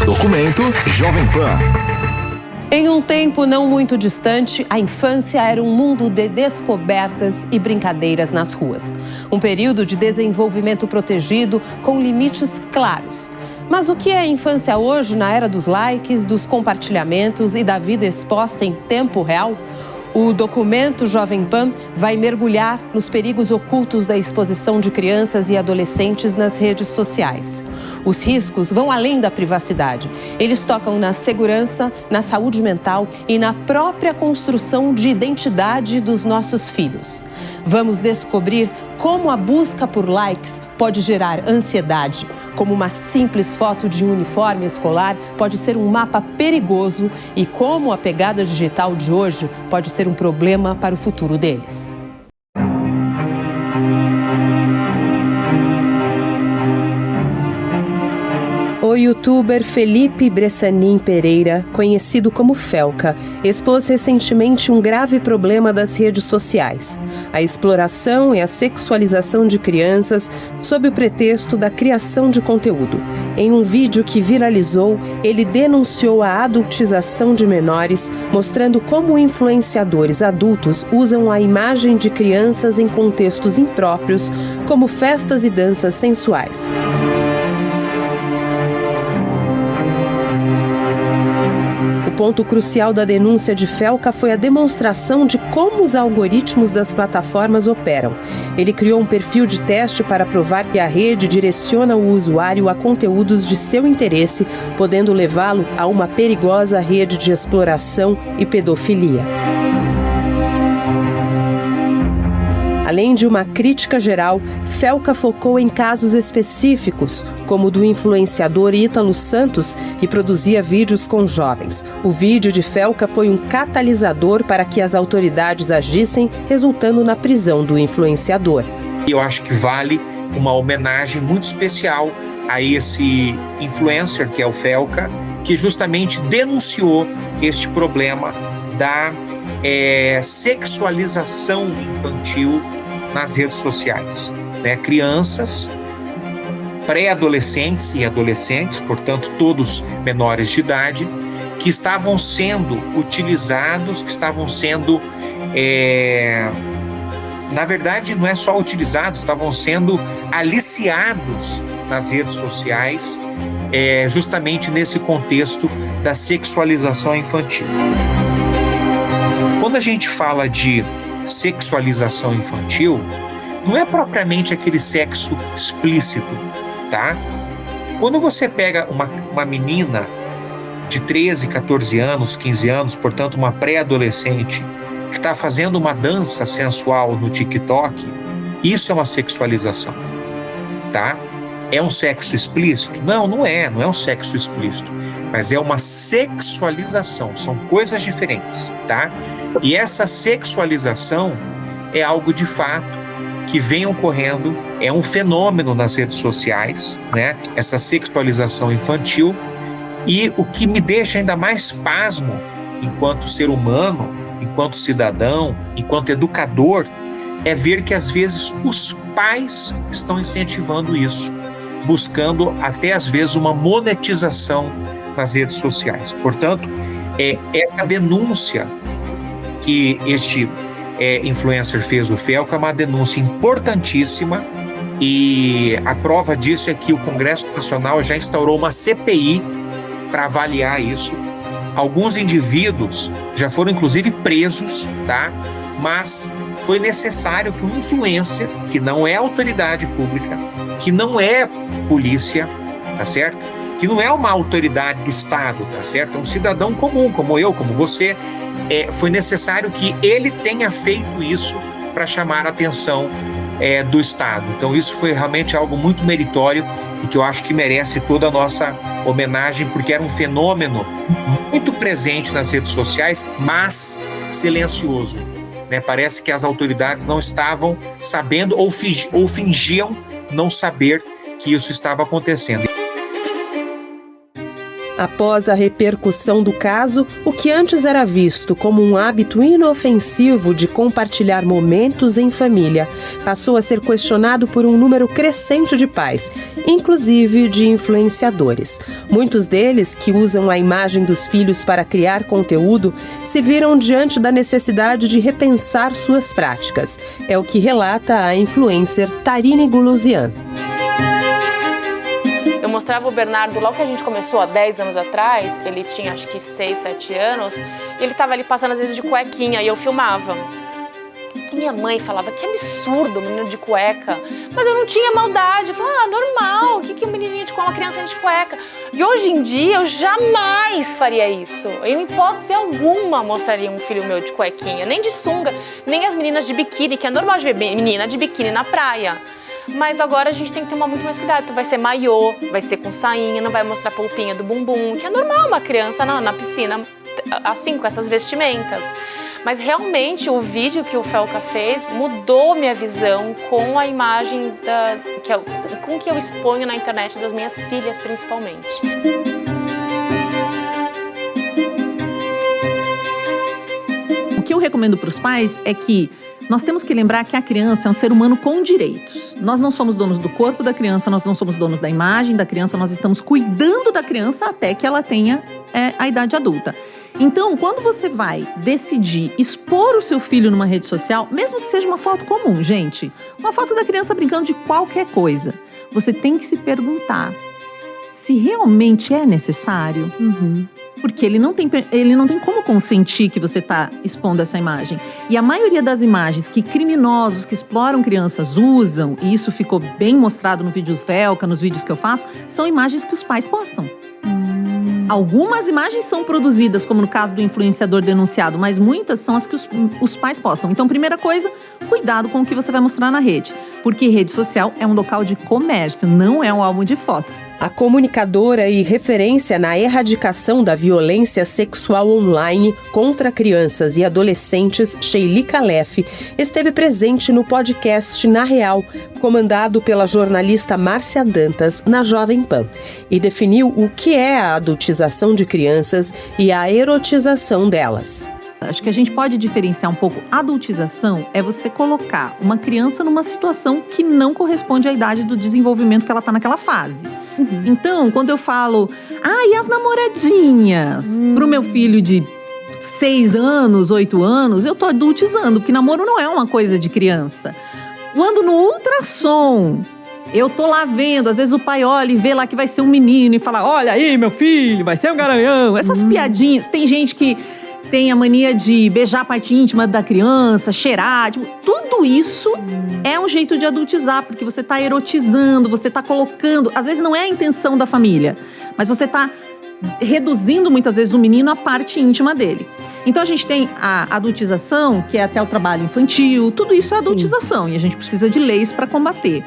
Documento Jovem Pan. Em um tempo não muito distante, a infância era um mundo de descobertas e brincadeiras nas ruas. Um período de desenvolvimento protegido com limites claros. Mas o que é a infância hoje na era dos likes, dos compartilhamentos e da vida exposta em tempo real? O documento Jovem Pan vai mergulhar nos perigos ocultos da exposição de crianças e adolescentes nas redes sociais. Os riscos vão além da privacidade. Eles tocam na segurança, na saúde mental e na própria construção de identidade dos nossos filhos. Vamos descobrir como a busca por likes pode gerar ansiedade, como uma simples foto de um uniforme escolar pode ser um mapa perigoso e como a pegada digital de hoje pode ser um problema para o futuro deles. O youtuber Felipe Bressanin Pereira, conhecido como Felca, expôs recentemente um grave problema das redes sociais: a exploração e a sexualização de crianças sob o pretexto da criação de conteúdo. Em um vídeo que viralizou, ele denunciou a adultização de menores, mostrando como influenciadores adultos usam a imagem de crianças em contextos impróprios, como festas e danças sensuais. O ponto crucial da denúncia de Felca foi a demonstração de como os algoritmos das plataformas operam. Ele criou um perfil de teste para provar que a rede direciona o usuário a conteúdos de seu interesse, podendo levá-lo a uma perigosa rede de exploração e pedofilia. Além de uma crítica geral, Felca focou em casos específicos, como o do influenciador Ítalo Santos, que produzia vídeos com jovens. O vídeo de Felca foi um catalisador para que as autoridades agissem, resultando na prisão do influenciador. Eu acho que vale uma homenagem muito especial a esse influencer, que é o Felca, que justamente denunciou este problema da sexualização infantil nas redes sociais, né? Crianças, pré-adolescentes e adolescentes, portanto todos menores de idade, que estavam sendo utilizados, que estavam sendo, na verdade não é só utilizados, estavam sendo aliciados nas redes sociais, justamente nesse contexto da sexualização infantil. Quando a gente fala de sexualização infantil, não é propriamente aquele sexo explícito, tá? Quando você pega uma menina de 13, 14 anos, 15 anos, portanto uma pré-adolescente, que está fazendo uma dança sensual no TikTok, isso é uma sexualização, tá? É um sexo explícito? Não, não é um sexo explícito, mas é uma sexualização, são coisas diferentes, tá? E essa sexualização é algo de fato que vem ocorrendo, é um fenômeno nas redes sociais, né? Essa sexualização infantil. E o que me deixa ainda mais pasmo, enquanto ser humano, enquanto cidadão, enquanto educador, é ver que às vezes os pais estão incentivando isso, buscando até às vezes uma monetização nas redes sociais. Portanto, essa denúncia que este influencer fez, o Felca, é uma denúncia importantíssima, e a prova disso é que o Congresso Nacional já instaurou uma CPI para avaliar isso. Alguns indivíduos já foram inclusive presos, tá? Mas foi necessário que um influencer, que não é autoridade pública, que não é polícia, tá certo? Que não é uma autoridade do Estado, tá certo? É um cidadão comum, como eu, como você. Foi necessário que ele tenha feito isso para chamar a atenção do Estado. Então isso foi realmente algo muito meritório e que eu acho que merece toda a nossa homenagem, porque era um fenômeno muito presente nas redes sociais, mas silencioso, né? Parece que as autoridades não estavam sabendo ou fingiam não saber que isso estava acontecendo. Após a repercussão do caso, o que antes era visto como um hábito inofensivo de compartilhar momentos em família, passou a ser questionado por um número crescente de pais, inclusive de influenciadores. Muitos deles, que usam a imagem dos filhos para criar conteúdo, se viram diante da necessidade de repensar suas práticas. É o que relata a influencer Tarine Guluzian. Eu mostrava o Bernardo logo que a gente começou, há 10 anos atrás, ele tinha acho que 6, 7 anos, e ele estava ali passando às vezes de cuequinha e eu filmava. E minha mãe falava, que absurdo, o menino de cueca. Mas eu não tinha maldade, eu falava, normal, o que é um menininho de cueca, uma criança de cueca? E hoje em dia eu jamais faria isso. Eu, em hipótese alguma, mostraria um filho meu de cuequinha, nem de sunga, nem as meninas de biquíni, que é normal de ver menina de biquíni na praia. Mas agora a gente tem que tomar muito mais cuidado. Então vai ser maiô, vai ser com sainha, não vai mostrar polpinha do bumbum, que é normal uma criança na piscina, assim, com essas vestimentas. Mas realmente o vídeo que o Felca fez mudou minha visão com a imagem com que eu exponho na internet das minhas filhas, principalmente. O que eu recomendo para os pais é que nós temos que lembrar que a criança é um ser humano com direitos. Nós não somos donos do corpo da criança, nós não somos donos da imagem da criança, nós estamos cuidando da criança até que ela tenha a idade adulta. Então, quando você vai decidir expor o seu filho numa rede social, mesmo que seja uma foto comum, gente, uma foto da criança brincando de qualquer coisa, você tem que se perguntar se realmente é necessário. Porque ele não tem como consentir que você está expondo essa imagem. E a maioria das imagens que criminosos que exploram crianças usam, e isso ficou bem mostrado no vídeo do Felca, nos vídeos que eu faço, são imagens que os pais postam. Algumas imagens são produzidas, como no caso do influenciador denunciado, mas muitas são as que os pais postam. Então, primeira coisa, cuidado com o que você vai mostrar na rede. Porque rede social é um local de comércio, não é um álbum de foto. A comunicadora e referência na erradicação da violência sexual online contra crianças e adolescentes, Sheili Calef, esteve presente no podcast Na Real, comandado pela jornalista Márcia Dantas, na Jovem Pan, e definiu o que é a adultização de crianças e a erotização delas. Acho que a gente pode diferenciar um pouco. Adultização é você colocar uma criança numa situação que não corresponde à idade do desenvolvimento que ela está naquela fase. Então, quando eu falo, e as namoradinhas? Pro meu filho de 6 anos, 8 anos, eu tô adultizando, porque namoro não é uma coisa de criança. Quando no ultrassom, eu tô lá vendo, às vezes o pai olha e vê lá que vai ser um menino e fala, olha aí, meu filho, vai ser um garanhão. Essas piadinhas, tem gente que tem a mania de beijar a parte íntima da criança, cheirar, tudo isso é um jeito de adultizar, porque você tá erotizando, você tá colocando, às vezes não é a intenção da família, mas você tá reduzindo muitas vezes o menino à parte íntima dele. Então a gente tem a adultização, que é até o trabalho infantil, tudo isso é adultização e a gente precisa de leis para combater.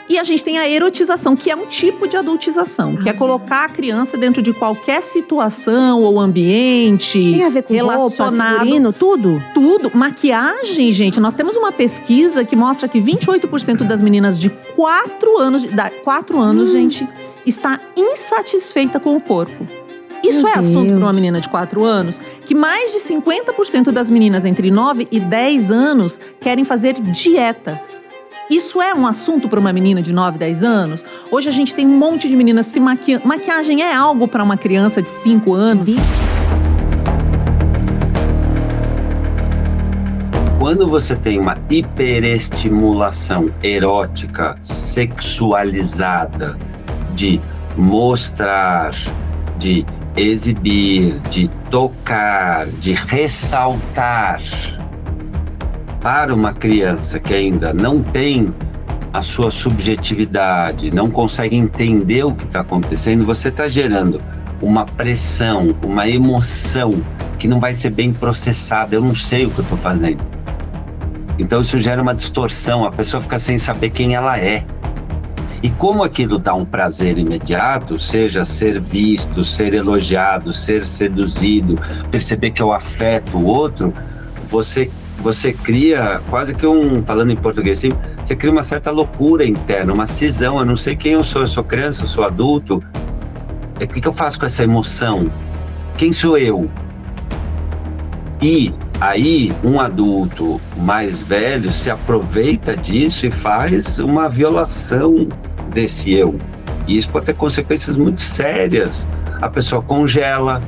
E a gente tem a erotização, que é um tipo de adultização, que é colocar a criança dentro de qualquer situação ou ambiente. Tem a ver com relacionado, roupa, figurino, tudo? Tudo. Maquiagem, gente. Nós temos uma pesquisa que mostra que 28% das meninas de 4 anos, gente, está insatisfeita com o corpo. Isso é assunto para uma menina de 4 anos, que mais de 50% das meninas entre 9 e 10 anos querem fazer dieta. Isso é um assunto para uma menina de 9, 10 anos? Hoje a gente tem um monte de meninas se maquiando. Maquiagem é algo para uma criança de 5 anos? Quando você tem uma hiperestimulação erótica, sexualizada, de mostrar, de exibir, de tocar, de ressaltar, para uma criança que ainda não tem a sua subjetividade, não consegue entender o que está acontecendo, você está gerando uma pressão, uma emoção que não vai ser bem processada. Eu não sei o que eu estou fazendo. Então isso gera uma distorção, a pessoa fica sem saber quem ela é. E como aquilo dá um prazer imediato, seja ser visto, ser elogiado, ser seduzido, perceber que eu afeto o outro, você cria quase que falando em português assim, você cria uma certa loucura interna, uma cisão. Eu não sei quem eu sou criança, eu sou adulto. O que eu faço com essa emoção? Quem sou eu? E aí, um adulto mais velho se aproveita disso e faz uma violação desse eu. E isso pode ter consequências muito sérias. A pessoa congela,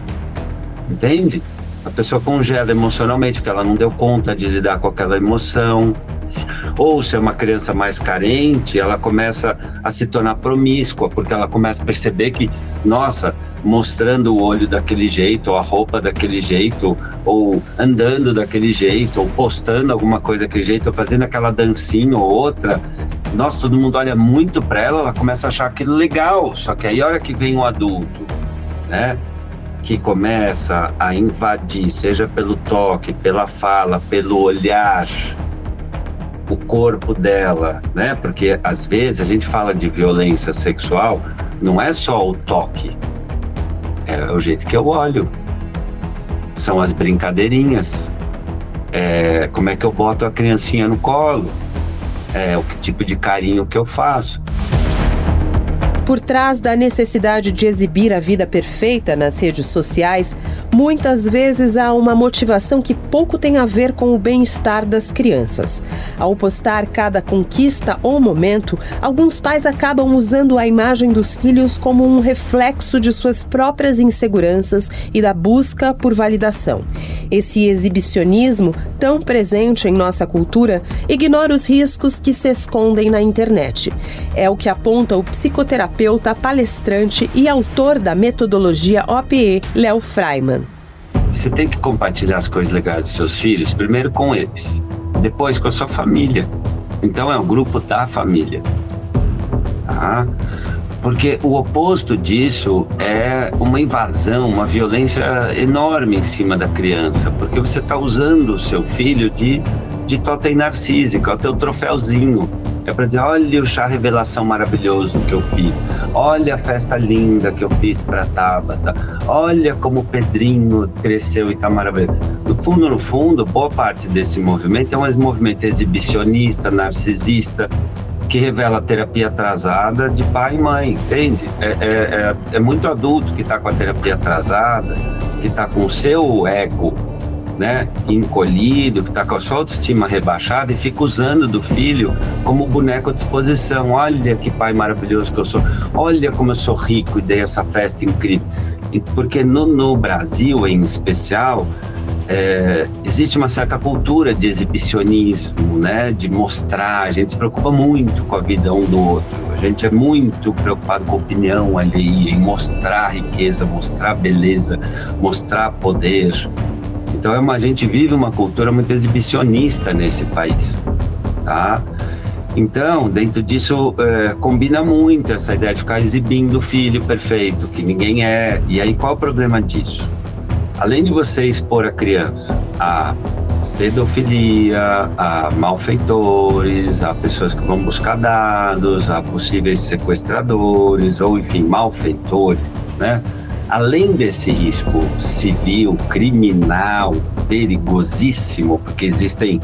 entende? A pessoa congela emocionalmente porque ela não deu conta de lidar com aquela emoção. Ou se é uma criança mais carente, ela começa a se tornar promíscua, porque ela começa a perceber que, nossa, mostrando o olho daquele jeito, ou a roupa daquele jeito, ou andando daquele jeito, ou postando alguma coisa daquele jeito, ou fazendo aquela dancinha ou outra, nossa, todo mundo olha muito para ela, ela começa a achar aquilo legal. Só que aí a hora que vem um adulto, né, que começa a invadir, seja pelo toque, pela fala, pelo olhar, o corpo dela, né? Porque às vezes a gente fala de violência sexual, não é só o toque, é o jeito que eu olho, são as brincadeirinhas, como é que eu boto a criancinha no colo, o que tipo de carinho que eu faço. Por trás da necessidade de exibir a vida perfeita nas redes sociais, muitas vezes há uma motivação que pouco tem a ver com o bem-estar das crianças. Ao postar cada conquista ou momento, alguns pais acabam usando a imagem dos filhos como um reflexo de suas próprias inseguranças e da busca por validação. Esse exibicionismo, tão presente em nossa cultura, ignora os riscos que se escondem na internet. É o que aponta o psicoterapeuta, palestrante e autor da metodologia OPE, Léo Freiman. Você tem que compartilhar as coisas legais dos seus filhos, primeiro com eles, depois com a sua família. Então é o grupo da família, tá? Porque o oposto disso é uma invasão, uma violência enorme em cima da criança, porque você está usando o seu filho de totem narcísico, é o teu troféuzinho. É para dizer, olha o chá revelação maravilhoso que eu fiz, olha a festa linda que eu fiz para Tabata, olha como o Pedrinho cresceu e tá maravilhoso. No fundo, boa parte desse movimento é um movimento exibicionista, narcisista, que revela a terapia atrasada de pai e mãe, entende? É muito adulto que está com a terapia atrasada, que está com o seu ego, né, encolhido, que está com a sua autoestima rebaixada e fica usando do filho como boneco de exposição. Olha que pai maravilhoso que eu sou, olha como eu sou rico e dei essa festa incrível. Porque no Brasil, em especial, existe uma certa cultura de exibicionismo, né, de mostrar. A gente se preocupa muito com a vida um do outro, a gente é muito preocupado com a opinião alheia, em mostrar riqueza, mostrar beleza, mostrar poder. Então a gente vive uma cultura muito exibicionista nesse país, tá? Então, dentro disso, combina muito essa ideia de ficar exibindo o filho perfeito, que ninguém é. E aí, qual é o problema disso? Além de você expor a criança a pedofilia, a malfeitores, a pessoas que vão buscar dados, a possíveis sequestradores, ou enfim, malfeitores, né? Além desse risco civil, criminal, perigosíssimo, porque existem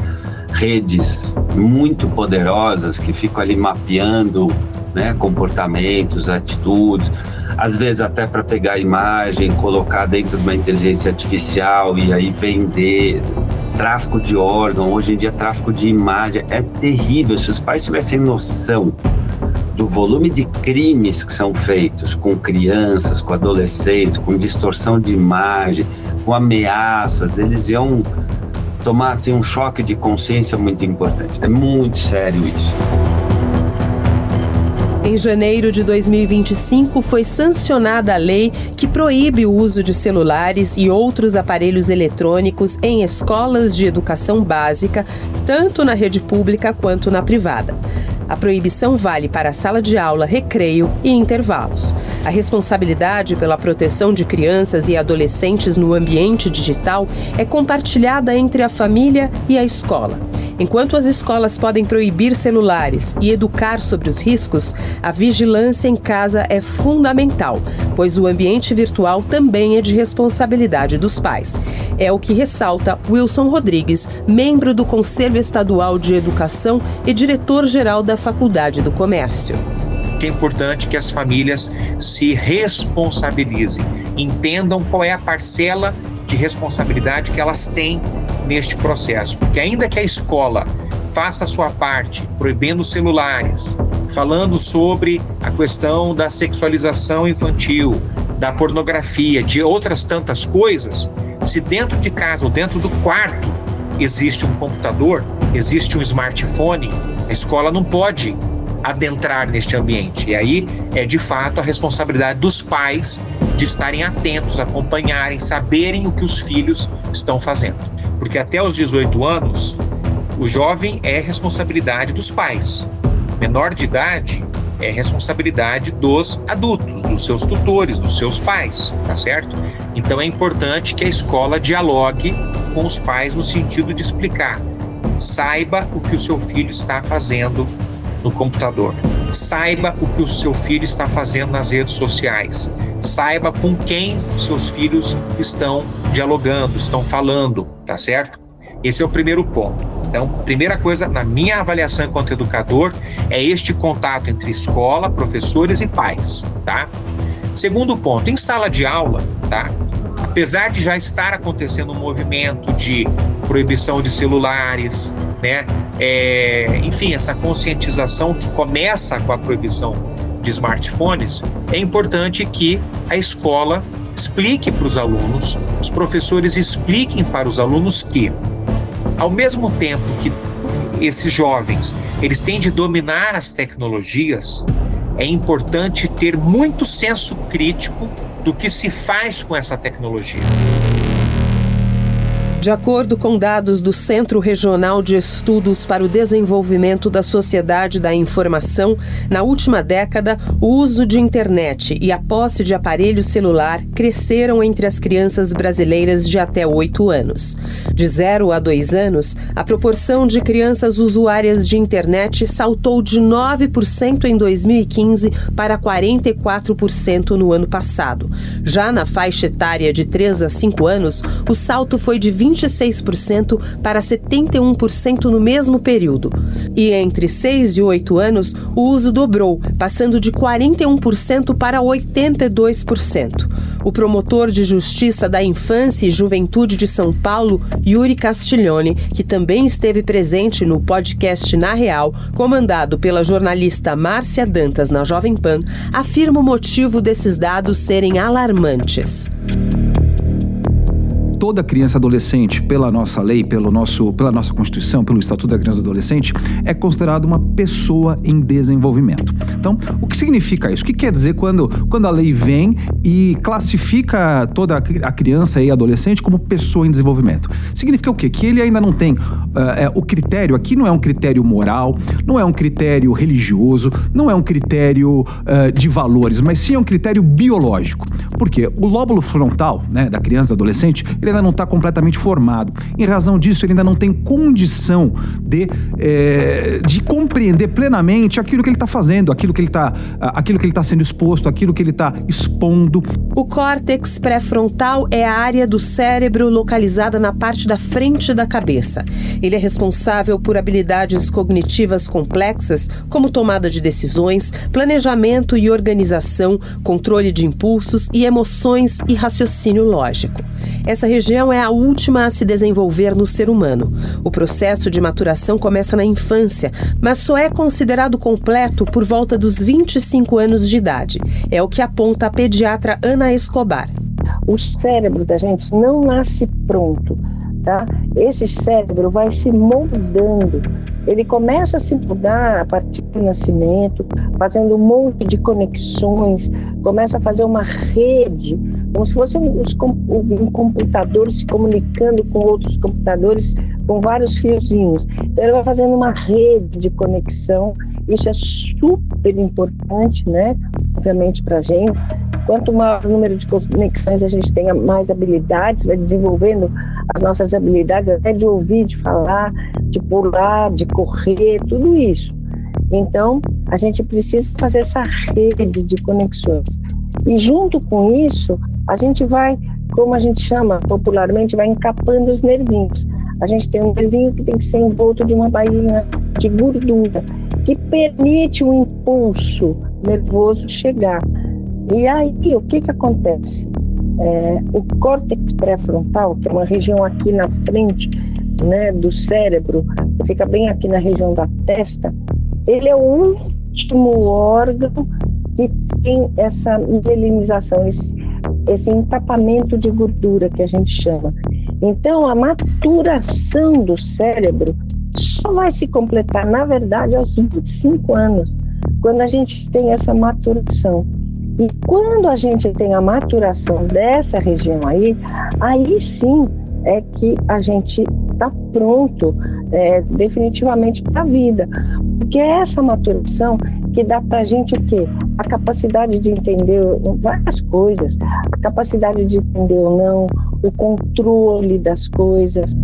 redes muito poderosas que ficam ali mapeando, né, comportamentos, atitudes, às vezes até para pegar a imagem, colocar dentro de uma inteligência artificial e aí vender. Tráfico de órgão, hoje em dia tráfico de imagem, é terrível. Se os pais tivessem noção do volume de crimes que são feitos com crianças, com adolescentes, com distorção de imagem, com ameaças, eles iam tomar assim, um choque de consciência muito importante. É muito sério isso. Em janeiro de 2025, foi sancionada a lei que proíbe o uso de celulares e outros aparelhos eletrônicos em escolas de educação básica, tanto na rede pública quanto na privada. A proibição vale para a sala de aula, recreio e intervalos. A responsabilidade pela proteção de crianças e adolescentes no ambiente digital é compartilhada entre a família e a escola. Enquanto as escolas podem proibir celulares e educar sobre os riscos, a vigilância em casa é fundamental, pois o ambiente virtual também é de responsabilidade dos pais. É o que ressalta Wilson Rodrigues, membro do Conselho Estadual de Educação e diretor-geral da Faculdade do Comércio. é importante que as famílias se responsabilizem, entendam qual é a parcela de responsabilidade que elas têm neste processo, porque ainda que a escola faça a sua parte, proibindo celulares, falando sobre a questão da sexualização infantil, da pornografia, de outras tantas coisas, se dentro de casa ou dentro do quarto existe um computador, existe um smartphone, a escola não pode adentrar neste ambiente. E aí é de fato a responsabilidade dos pais de estarem atentos, acompanharem, saberem o que os filhos estão fazendo. Porque até os 18 anos, o jovem é responsabilidade dos pais. Menor de idade é responsabilidade dos adultos, dos seus tutores, dos seus pais, tá certo? Então é importante que a escola dialogue com os pais no sentido de explicar. Saiba o que o seu filho está fazendo no computador. Saiba o que o seu filho está fazendo nas redes sociais. Saiba com quem seus filhos estão dialogando, estão falando, tá certo? Esse é o primeiro ponto. Então, primeira coisa, na minha avaliação enquanto educador, é este contato entre escola, professores e pais, tá? Segundo ponto, em sala de aula, tá? Apesar de já estar acontecendo um movimento de proibição de celulares, né? Enfim, essa conscientização que começa com a proibição de smartphones, é importante que a escola explique para os alunos, os professores expliquem para os alunos que, ao mesmo tempo que esses jovens, eles têm de dominar as tecnologias, é importante ter muito senso crítico do que se faz com essa tecnologia. De acordo com dados do Centro Regional de Estudos para o Desenvolvimento da Sociedade da Informação, na última década, o uso de internet e a posse de aparelho celular cresceram entre as crianças brasileiras de até 8 anos. De 0 a 2 anos, a proporção de crianças usuárias de internet saltou de 9% em 2015 para 44% no ano passado. Já na faixa etária de 3 a 5 anos, o salto foi de 26% para 71% no mesmo período. E entre 6 e 8 anos, o uso dobrou, passando de 41% para 82%. O promotor de Justiça da Infância e Juventude de São Paulo, Yuri Castiglione, que também esteve presente no podcast Na Real, comandado pela jornalista Márcia Dantas na Jovem Pan, afirma o motivo desses dados serem alarmantes. Toda criança e adolescente, pela nossa lei, pela nossa Constituição, pelo Estatuto da Criança e do Adolescente, é considerado uma pessoa em desenvolvimento. Então, o que significa isso? O que quer dizer quando a lei vem e classifica toda a criança e adolescente como pessoa em desenvolvimento? Significa o quê? Que ele ainda não tem o critério, aqui não é um critério moral, não é um critério religioso, não é um critério de valores, mas sim é um critério biológico. Por quê? O lóbulo frontal, né, da criança e do adolescente, ele ainda não está completamente formado. Em razão disso, ele ainda não tem condição de compreender plenamente aquilo que ele está fazendo, aquilo que ele está sendo exposto, aquilo que ele está expondo. O córtex pré-frontal é a área do cérebro localizada na parte da frente da cabeça. Ele é responsável por habilidades cognitivas complexas, como tomada de decisões, planejamento e organização, controle de impulsos e emoções e raciocínio lógico. Essa região é a última a se desenvolver no ser humano. O processo de maturação começa na infância, mas só é considerado completo por volta dos 25 anos de idade. É o que aponta a pediatra Ana Escobar. O cérebro da gente não nasce pronto, tá? Esse cérebro vai se moldando. Ele começa a se mudar a partir do nascimento, fazendo um monte de conexões, começa a fazer uma rede, como se fosse um computador se comunicando com outros computadores, com vários fiozinhos. Então ele vai fazendo uma rede de conexão. Isso é super importante, né? Obviamente para a gente. Quanto maior o número de conexões a gente tenha, mais habilidades, vai desenvolvendo as nossas habilidades, até de ouvir, de falar, de pular, de correr, tudo isso. Então, a gente precisa fazer essa rede de conexões. E junto com isso, a gente vai, como a gente chama popularmente, vai encapando os nervinhos. A gente tem um nervinho que tem que ser envolto de uma bainha de gordura, que permite um impulso nervoso chegar. E aí, o que acontece? O córtex pré-frontal, que é uma região aqui na frente, né, do cérebro, que fica bem aqui na região da testa, ele é o último órgão que tem essa mielinização, esse entapamento de gordura que a gente chama. Então, a maturação do cérebro só vai se completar, na verdade, aos 25 anos, quando a gente tem essa maturação. E quando a gente tem a maturação dessa região aí sim é que a gente está pronto definitivamente para a vida. Porque é essa maturação que dá para a gente o quê? A capacidade de entender várias coisas, a capacidade de entender ou não, o controle das coisas.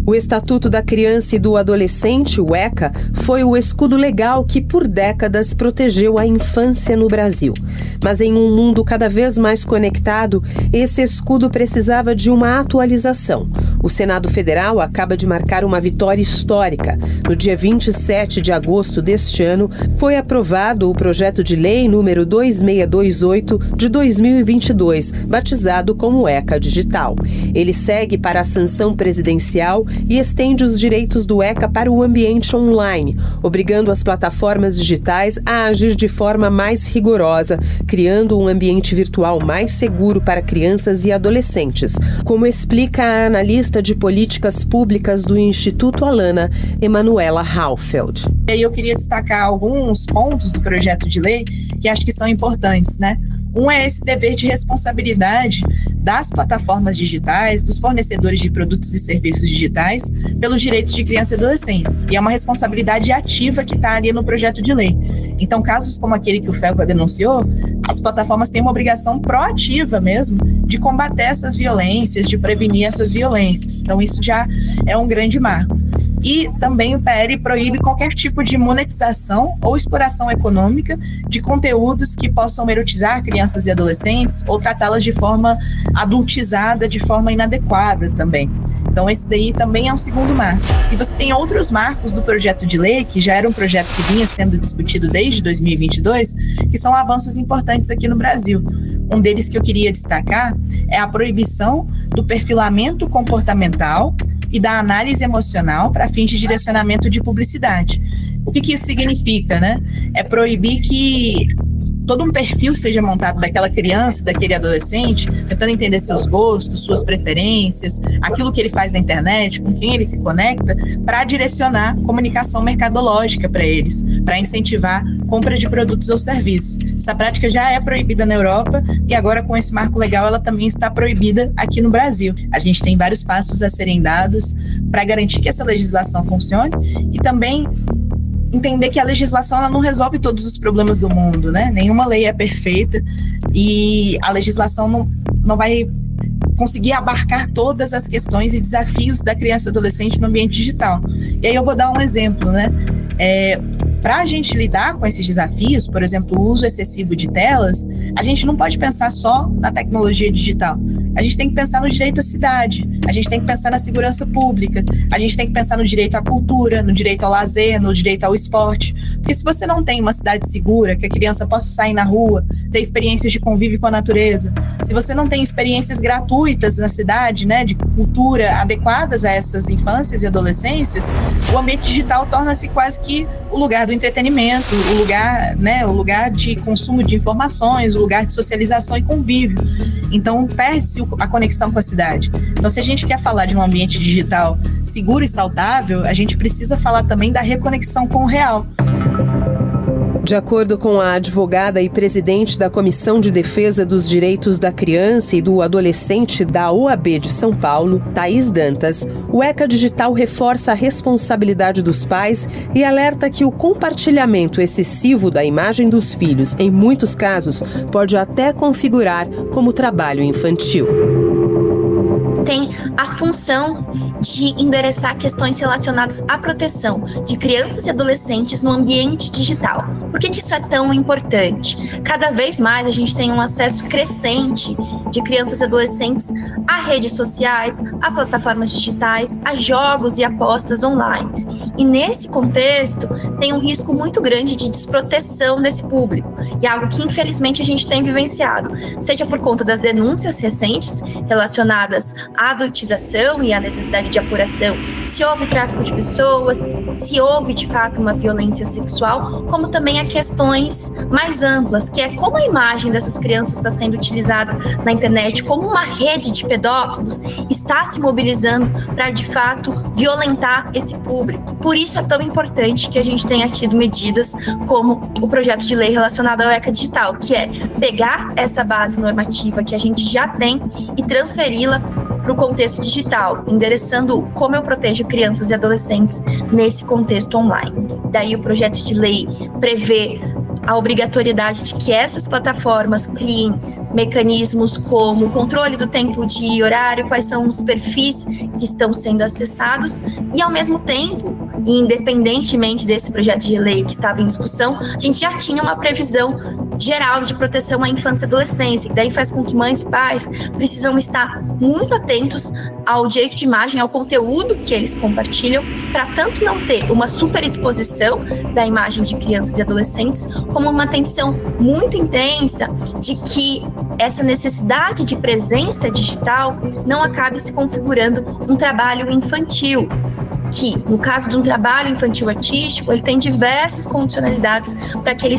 O Estatuto da Criança e do Adolescente, o ECA, foi o escudo legal que por décadas protegeu a infância no Brasil. Mas em um mundo cada vez mais conectado, esse escudo precisava de uma atualização. O Senado Federal acaba de marcar uma vitória histórica. No dia 27 de agosto deste ano, foi aprovado o projeto de lei número 2628 de 2022, batizado como ECA Digital. Ele segue para a sanção presidencial e estende os direitos do ECA para o ambiente online, obrigando as plataformas digitais a agir de forma mais rigorosa, criando um ambiente virtual mais seguro para crianças e adolescentes, como explica a analista de políticas públicas do Instituto Alana, Emanuela Halfeld. Eu queria destacar alguns pontos do projeto de lei que acho que são importantes, né? Um é esse dever de responsabilidade das plataformas digitais, dos fornecedores de produtos e serviços digitais, pelos direitos de crianças e adolescentes. E é uma responsabilidade ativa que está ali no projeto de lei. Então, casos como aquele que o Felca denunciou, as plataformas têm uma obrigação proativa mesmo de combater essas violências, de prevenir essas violências. Então, isso já é um grande marco. E também o PL proíbe qualquer tipo de monetização ou exploração econômica de conteúdos que possam erotizar crianças e adolescentes ou tratá-las de forma adultizada, de forma inadequada também. Então esse daí também é um segundo marco. E você tem outros marcos do projeto de lei, que já era um projeto que vinha sendo discutido desde 2022, que são avanços importantes aqui no Brasil. Um deles que eu queria destacar é a proibição do perfilamento comportamental e da análise emocional para fins de direcionamento de publicidade. O que isso significa, né? É proibir que todo um perfil seja montado daquela criança, daquele adolescente, tentando entender seus gostos, suas preferências, aquilo que ele faz na internet, com quem ele se conecta, para direcionar comunicação mercadológica para eles, para incentivar compra de produtos ou serviços. Essa prática já é proibida na Europa e agora com esse marco legal ela também está proibida aqui no Brasil. A gente tem vários passos a serem dados para garantir que essa legislação funcione e também entender que a legislação ela não resolve todos os problemas do mundo, né? Nenhuma lei é perfeita e a legislação não vai conseguir abarcar todas as questões e desafios da criança e adolescente no ambiente digital. E aí eu vou dar um exemplo, né? Para a gente lidar com esses desafios, por exemplo, o uso excessivo de telas, a gente não pode pensar só na tecnologia digital. A gente tem que pensar no direito à cidade, a gente tem que pensar na segurança pública, a gente tem que pensar no direito à cultura, no direito ao lazer, no direito ao esporte. Porque se você não tem uma cidade segura, que a criança possa sair na rua, ter experiências de convívio com a natureza, se você não tem experiências gratuitas na cidade, né, de cultura adequadas a essas infâncias e adolescências, o ambiente digital torna-se quase que o lugar do entretenimento, o lugar de consumo de informações, o lugar de socialização e convívio. Então, perde-se a conexão com a cidade. Então, se a gente quer falar de um ambiente digital seguro e saudável, a gente precisa falar também da reconexão com o real. De acordo com a advogada e presidente da Comissão de Defesa dos Direitos da Criança e do Adolescente da OAB de São Paulo, Thaís Dantas, o ECA Digital reforça a responsabilidade dos pais e alerta que o compartilhamento excessivo da imagem dos filhos, em muitos casos, pode até configurar como trabalho infantil. Tem a função de endereçar questões relacionadas à proteção de crianças e adolescentes no ambiente digital. Por que isso é tão importante? Cada vez mais a gente tem um acesso crescente de crianças e adolescentes a redes sociais, a plataformas digitais, a jogos e apostas online. E nesse contexto, tem um risco muito grande de desproteção desse público, e algo que infelizmente a gente tem vivenciado, seja por conta das denúncias recentes relacionadas à adultização e à necessidade de apuração, se houve tráfico de pessoas, se houve de fato uma violência sexual, como também a questões mais amplas, que é como a imagem dessas crianças está sendo utilizada na internet, como uma rede de pedófilos está se mobilizando para de fato violentar esse público. Por isso é tão importante que a gente tenha tido medidas como o projeto de lei relacionado ao ECA Digital, que é pegar essa base normativa que a gente já tem e transferi-la para o contexto digital, endereçando como eu protejo crianças e adolescentes nesse contexto online. Daí o projeto de lei prevê a obrigatoriedade de que essas plataformas criem mecanismos como controle do tempo de horário, quais são os perfis que estão sendo acessados, e ao mesmo tempo, independentemente desse projeto de lei que estava em discussão, a gente já tinha uma previsão geral de proteção à infância e adolescência, que daí faz com que mães e pais precisam estar muito atentos ao direito de imagem, ao conteúdo que eles compartilham, para tanto não ter uma superexposição da imagem de crianças e adolescentes, como uma atenção muito intensa de que essa necessidade de presença digital não acabe se configurando um trabalho infantil, que, no caso de um trabalho infantil artístico, ele tem diversas condicionalidades para que ele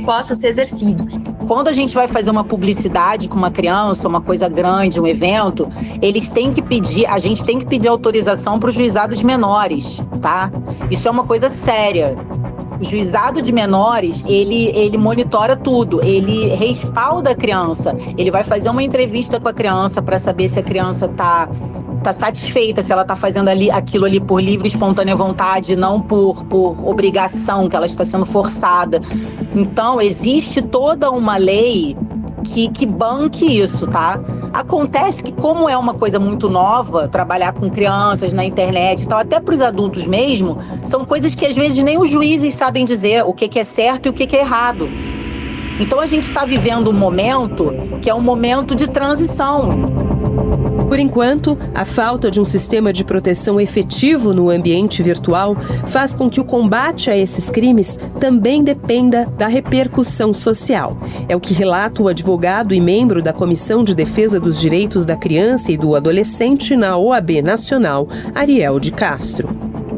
possa ser exercido. Quando a gente vai fazer uma publicidade com uma criança, uma coisa grande, um evento, a gente tem que pedir autorização para o juizado de menores, tá? Isso é uma coisa séria. O juizado de menores, ele monitora tudo, ele respalda a criança, ele vai fazer uma entrevista com a criança para saber se a criança tá satisfeita, se ela está fazendo aquilo ali por livre e espontânea vontade, não por obrigação, que ela está sendo forçada. Então, existe toda uma lei que banque isso, tá? Acontece que, como é uma coisa muito nova, trabalhar com crianças na internet e tal, até para os adultos mesmo, são coisas que às vezes nem os juízes sabem dizer o que é certo e o que é errado. Então, a gente está vivendo um momento que é um momento de transição. Por enquanto, a falta de um sistema de proteção efetivo no ambiente virtual faz com que o combate a esses crimes também dependa da repercussão social. É o que relata o advogado e membro da Comissão de Defesa dos Direitos da Criança e do Adolescente na OAB Nacional, Ariel de Castro.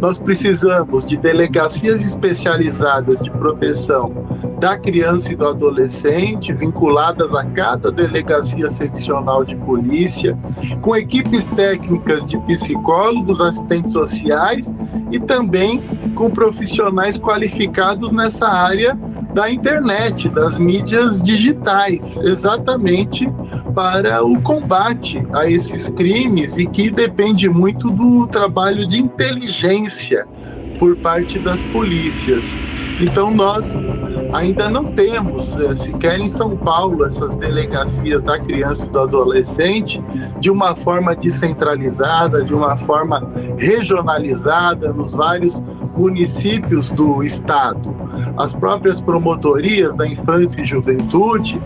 Nós precisamos de delegacias especializadas de proteção da criança e do adolescente, vinculadas a cada delegacia seccional de polícia, com equipes técnicas de psicólogos, assistentes sociais e também com profissionais qualificados nessa área da internet, das mídias digitais, exatamente para o combate a esses crimes, e que depende muito do trabalho de inteligência por parte das polícias. Então nós ainda não temos, sequer em São Paulo, essas delegacias da criança e do adolescente de uma forma descentralizada, de uma forma regionalizada nos vários municípios do estado. As próprias promotorias da infância e juventude,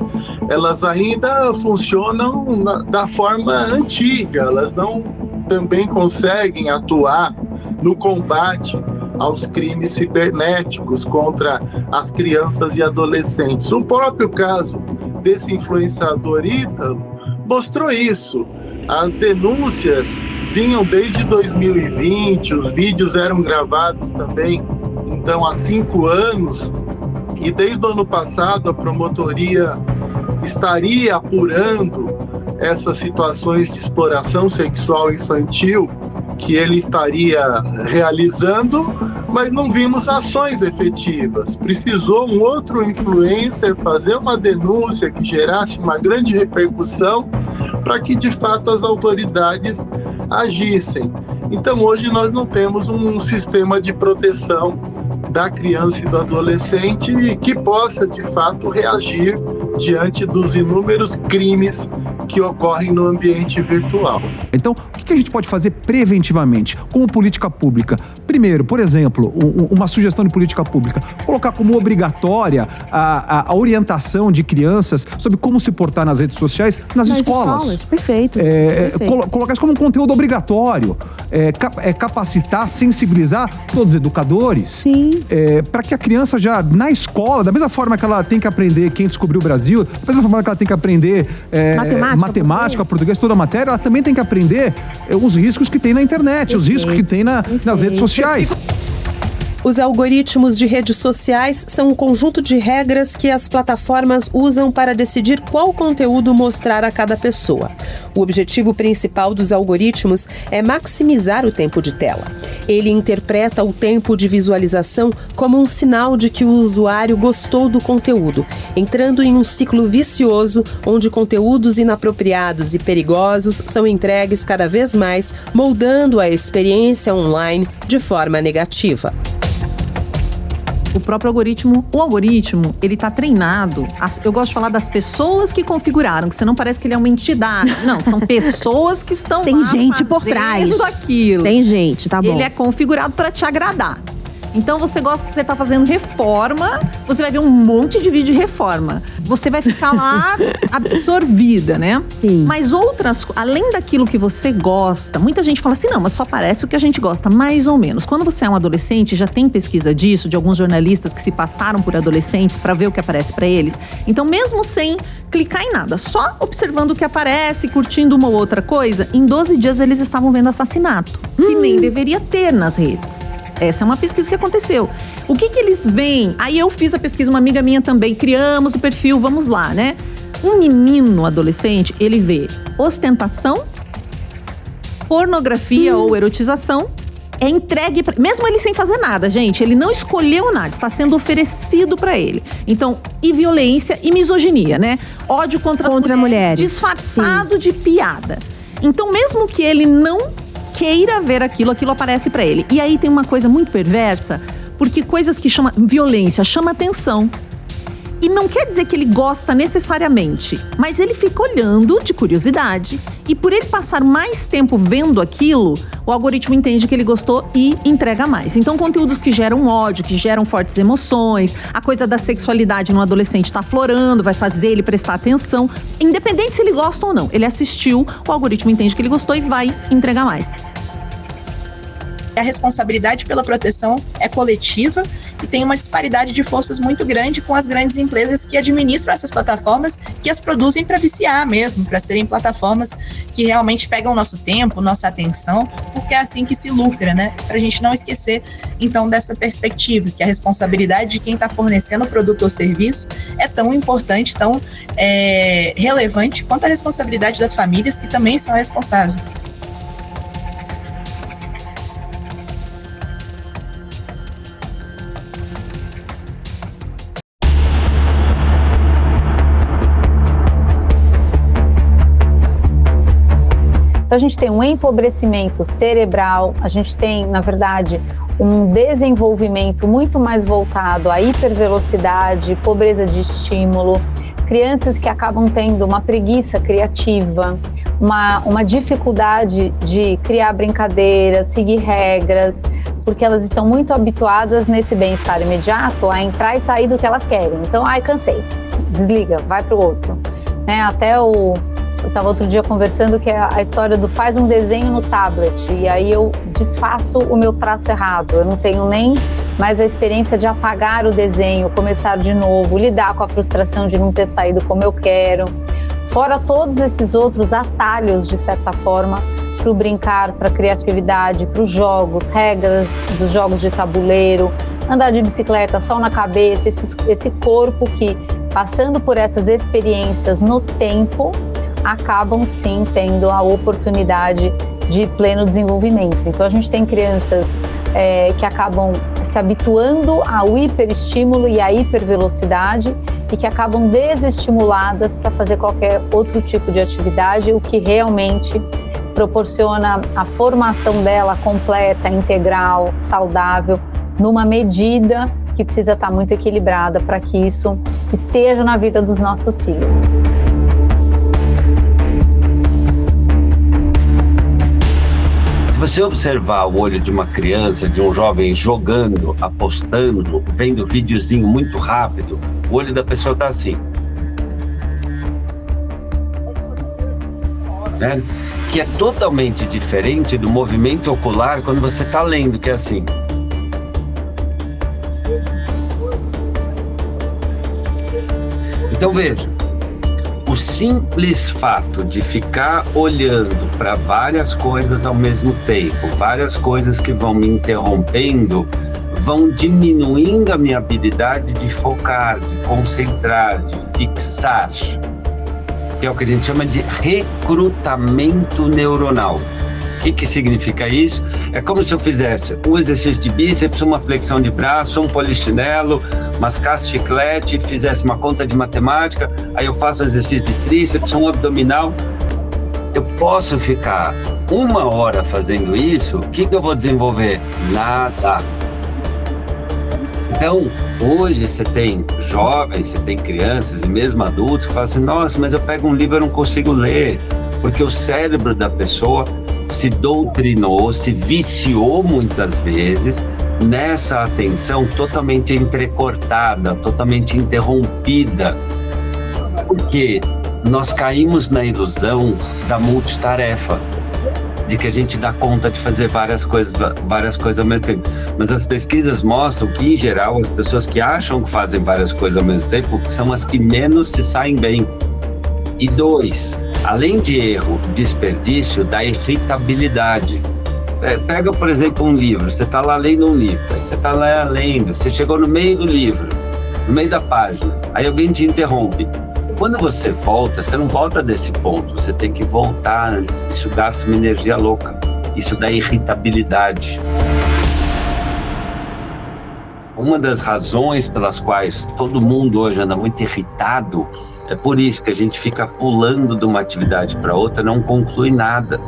elas ainda funcionam da forma antiga, elas não também conseguem atuar no combate aos crimes cibernéticos contra as crianças e adolescentes. O próprio caso desse influenciador Ítalo mostrou isso. As denúncias vinham desde 2020, os vídeos eram gravados também, então, há 5 anos, e desde o ano passado a promotoria estaria apurando essas situações de exploração sexual infantil que ele estaria realizando, mas não vimos ações efetivas. Precisou um outro influencer fazer uma denúncia que gerasse uma grande repercussão para que, de fato, as autoridades agissem. Então, hoje nós não temos um sistema de proteção da criança e do adolescente que possa, de fato, reagir diante dos inúmeros crimes que ocorrem no ambiente virtual. Então, o que a gente pode fazer preventivamente, como política pública? Primeiro, por exemplo, uma sugestão de política pública, colocar como obrigatória a orientação de crianças sobre como se portar nas redes sociais nas escolas. Perfeito. Colocar isso como um conteúdo obrigatório. Capacitar, sensibilizar todos os educadores. Para que a criança já, na escola, da mesma forma que ela tem que aprender quem descobriu o Brasil, da mesma forma que ela tem que aprender matemática, português, toda a matéria, ela também tem que aprender os riscos que tem na internet, os riscos que tem nas redes sociais. Os algoritmos de redes sociais são um conjunto de regras que as plataformas usam para decidir qual conteúdo mostrar a cada pessoa. O objetivo principal dos algoritmos é maximizar o tempo de tela. Ele interpreta o tempo de visualização como um sinal de que o usuário gostou do conteúdo, entrando em um ciclo vicioso onde conteúdos inapropriados e perigosos são entregues cada vez mais, moldando a experiência online de forma negativa. O próprio algoritmo, ele tá treinado. Eu gosto de falar das pessoas que configuraram, que senão parece que ele é uma entidade. Não, são pessoas que estão Tem gente por trás. Aquilo. Tem gente, tá bom. Ele é configurado para te agradar. Então você tá fazendo reforma, você vai ver um monte de vídeo de reforma. Você vai ficar lá absorvida, né? Sim. Mas além daquilo que você gosta, muita gente fala assim, não, mas só aparece o que a gente gosta, mais ou menos. Quando você é um adolescente, já tem pesquisa disso, de alguns jornalistas que se passaram por adolescentes para ver o que aparece para eles. Então, mesmo sem clicar em nada, só observando o que aparece, curtindo uma ou outra coisa, em 12 dias eles estavam vendo assassinato, que nem deveria ter nas redes. Essa é uma pesquisa que aconteceu. O que eles veem? Aí eu fiz a pesquisa, uma amiga minha também, criamos o perfil, vamos lá, né? Um menino adolescente, ele vê ostentação, pornografia ou erotização, é entregue, mesmo ele sem fazer nada, gente, ele não escolheu nada, está sendo oferecido para ele. Então, e violência e misoginia, né? Ódio contra mulheres, disfarçado de piada. Então, mesmo que ele não queira ver aquilo aparece pra ele. E aí tem uma coisa muito perversa, porque coisas que violência chama atenção. E não quer dizer que ele gosta necessariamente, mas ele fica olhando de curiosidade. E por ele passar mais tempo vendo aquilo, o algoritmo entende que ele gostou e entrega mais. Então, conteúdos que geram ódio, que geram fortes emoções, a coisa da sexualidade no adolescente está aflorando, vai fazer ele prestar atenção. Independente se ele gosta ou não, ele assistiu, o algoritmo entende que ele gostou e vai entregar mais. A responsabilidade pela proteção é coletiva e tem uma disparidade de forças muito grande com as grandes empresas que administram essas plataformas, que as produzem para viciar mesmo, para serem plataformas que realmente pegam o nosso tempo, nossa atenção, porque é assim que se lucra, né? Para a gente não esquecer, então, dessa perspectiva, que a responsabilidade de quem está fornecendo o produto ou serviço é tão importante, tão relevante, quanto a responsabilidade das famílias, que também são responsáveis. Então, a gente tem um empobrecimento cerebral, a gente tem, na verdade, um desenvolvimento muito mais voltado à hipervelocidade, pobreza de estímulo, crianças que acabam tendo uma preguiça criativa, uma dificuldade de criar brincadeiras, seguir regras, porque elas estão muito habituadas nesse bem-estar imediato a entrar e sair do que elas querem. Então, cansei, desliga, vai pro outro. Até eu estava outro dia conversando que é a história do faz um desenho no tablet e aí eu desfaço o meu traço errado, eu não tenho nem mais a experiência de apagar o desenho, começar de novo, lidar com a frustração de não ter saído como eu quero, fora todos esses outros atalhos, de certa forma, para o brincar, para a criatividade, para os jogos, regras dos jogos de tabuleiro, andar de bicicleta, sol na cabeça, esse corpo que, passando por essas experiências no tempo, acabam sim tendo a oportunidade de pleno desenvolvimento. Então a gente tem crianças que acabam se habituando ao hiperestímulo e à hipervelocidade e que acabam desestimuladas para fazer qualquer outro tipo de atividade, o que realmente proporciona a formação dela completa, integral, saudável, numa medida que precisa estar muito equilibrada para que isso esteja na vida dos nossos filhos. você observar o olho de uma criança, de um jovem jogando, apostando, vendo videozinho muito rápido, o olho da pessoa tá assim. Né? Que é totalmente diferente do movimento ocular quando você tá lendo, que é assim. Então veja, o simples fato de ficar olhando para várias coisas ao mesmo tempo, várias coisas que vão me interrompendo, vão diminuindo a minha habilidade de focar, de concentrar, de fixar, que é o que a gente chama de recrutamento neuronal. O que significa isso? É como se eu fizesse um exercício de bíceps, uma flexão de braço, um polichinelo, mascasse chiclete, fizesse uma conta de matemática, aí eu faço um exercício de tríceps, um abdominal. Eu posso ficar 1 hora fazendo isso, o que eu vou desenvolver? Nada. Então, hoje você tem jovens, você tem crianças e mesmo adultos que falam assim, nossa, mas eu pego um livro e não consigo ler, porque o cérebro da pessoa se doutrinou, se viciou muitas vezes nessa atenção totalmente entrecortada, totalmente interrompida. Porque nós caímos na ilusão da multitarefa, de que a gente dá conta de fazer várias coisas ao mesmo tempo. Mas as pesquisas mostram que, em geral, as pessoas que acham que fazem várias coisas ao mesmo tempo são as que menos se saem bem. E 2, além de erro, desperdício, da irritabilidade. Pega, por exemplo, um livro, você está lá lendo um livro, você está lá lendo, você chegou no meio do livro, no meio da página, aí alguém te interrompe. Quando você volta, você não volta desse ponto, você tem que voltar antes. Isso gasta uma energia louca, isso dá irritabilidade. Uma das razões pelas quais todo mundo hoje anda muito irritado é por isso que a gente fica pulando de uma atividade para outra, não conclui nada.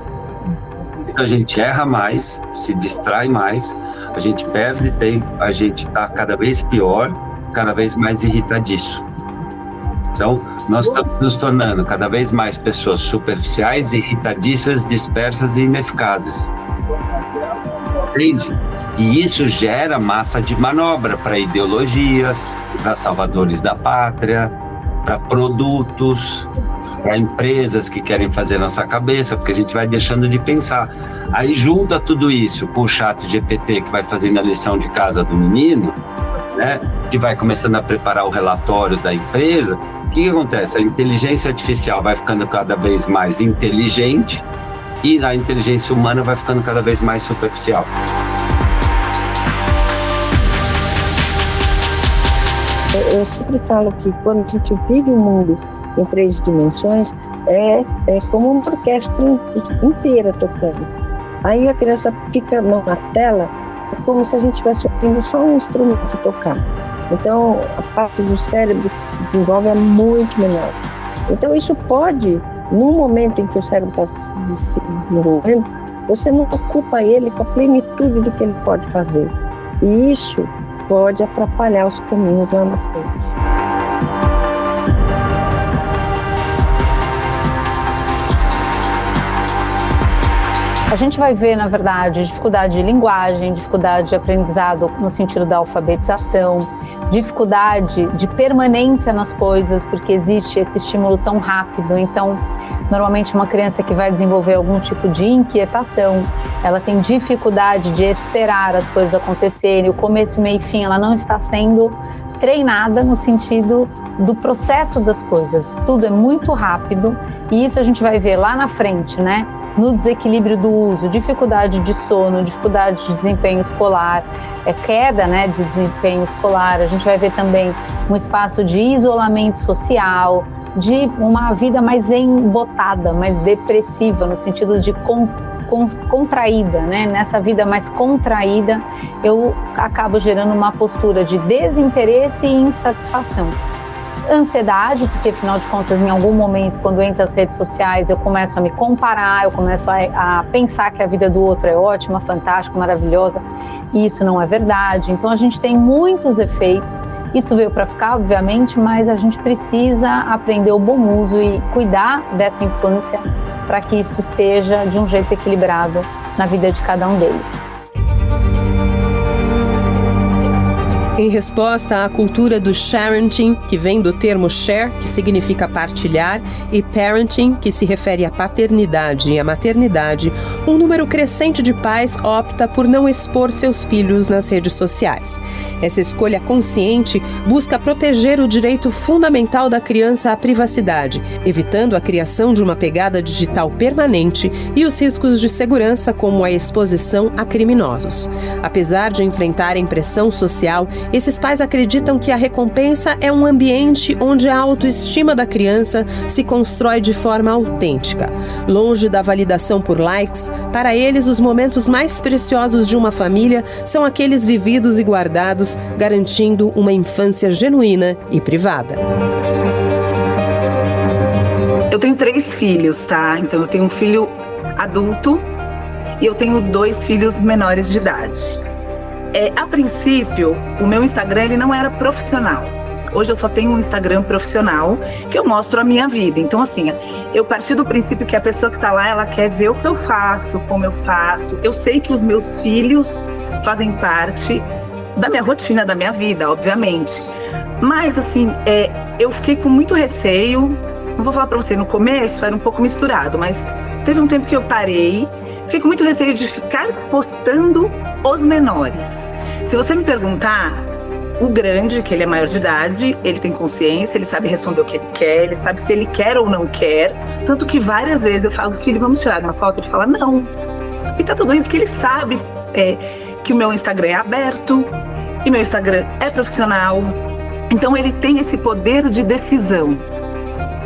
Então a gente erra mais, se distrai mais, a gente perde tempo, a gente está cada vez pior, cada vez mais irritadiço. Então nós estamos nos tornando cada vez mais pessoas superficiais, irritadiças, dispersas e ineficazes. Entende? E isso gera massa de manobra para ideologias, para salvadores da pátria, para produtos, para empresas que querem fazer nossa cabeça, porque a gente vai deixando de pensar. Aí junta tudo isso com o ChatGPT que vai fazendo a lição de casa do menino, né, que vai começando a preparar o relatório da empresa. O que acontece? A inteligência artificial vai ficando cada vez mais inteligente e a inteligência humana vai ficando cada vez mais superficial. Eu sempre falo que quando a gente vive um mundo em 3 dimensões, é como uma orquestra inteira tocando. Aí a criança fica na tela, é como se a gente estivesse ouvindo só um instrumento tocar. Então, a parte do cérebro que se desenvolve é muito menor. Então, isso pode, num momento em que o cérebro está se desenvolvendo, você não ocupa ele com a plenitude do que ele pode fazer. E isso pode atrapalhar os caminhos lá na frente. A gente vai ver, na verdade, dificuldade de linguagem, dificuldade de aprendizado no sentido da alfabetização, dificuldade de permanência nas coisas, porque existe esse estímulo tão rápido. Então, normalmente uma criança que vai desenvolver algum tipo de inquietação, ela tem dificuldade de esperar as coisas acontecerem, o começo, meio e fim, ela não está sendo treinada no sentido do processo das coisas. Tudo é muito rápido e isso a gente vai ver lá na frente, né? No desequilíbrio do uso, dificuldade de sono, dificuldade de desempenho escolar, queda, né, de desempenho escolar. A gente vai ver também um espaço de isolamento social, de uma vida mais embotada, mais depressiva, no sentido de contraída, né? Nessa vida mais contraída, eu acabo gerando uma postura de desinteresse e insatisfação. ansiedade, porque afinal de contas, em algum momento, quando entra as redes sociais, eu começo a me comparar, eu começo a pensar que a vida do outro é ótima, fantástica, maravilhosa, e isso não é verdade. Então a gente tem muitos efeitos. Isso veio para ficar, obviamente, mas a gente precisa aprender o bom uso e cuidar dessa infância para que isso esteja de um jeito equilibrado na vida de cada um deles. Em resposta à cultura do sharenting, que vem do termo share, que significa partilhar, e parenting, que se refere à paternidade e à maternidade, um número crescente de pais opta por não expor seus filhos nas redes sociais. Essa escolha consciente busca proteger o direito fundamental da criança à privacidade, evitando a criação de uma pegada digital permanente e os riscos de segurança, como a exposição a criminosos. Apesar de enfrentarem pressão social, esses pais acreditam que a recompensa é um ambiente onde a autoestima da criança se constrói de forma autêntica. Longe da validação por likes, para eles os momentos mais preciosos de uma família são aqueles vividos e guardados, garantindo uma infância genuína e privada. Eu tenho 3 filhos, tá? Então eu tenho um filho adulto e eu tenho 2 filhos menores de idade. A princípio, o meu Instagram ele não era profissional. Hoje eu só tenho um Instagram profissional que eu mostro a minha vida. Então, assim, eu parti do princípio que a pessoa que está lá, ela quer ver o que eu faço, como eu faço. Eu sei que os meus filhos fazem parte da minha rotina, da minha vida, obviamente. Mas, assim, eu fiquei com muito receio. Não vou falar para você, no começo era um pouco misturado, mas teve um tempo que eu parei. Fiquei com muito receio de ficar postando os menores. Se você me perguntar, o grande, que ele é maior de idade, ele tem consciência, ele sabe responder o que ele quer, ele sabe se ele quer ou não quer. Tanto que várias vezes eu falo, filho, vamos tirar uma foto? Ele fala, não. E tá tudo bem, porque ele sabe que o meu Instagram é aberto, e meu Instagram é profissional. Então ele tem esse poder de decisão.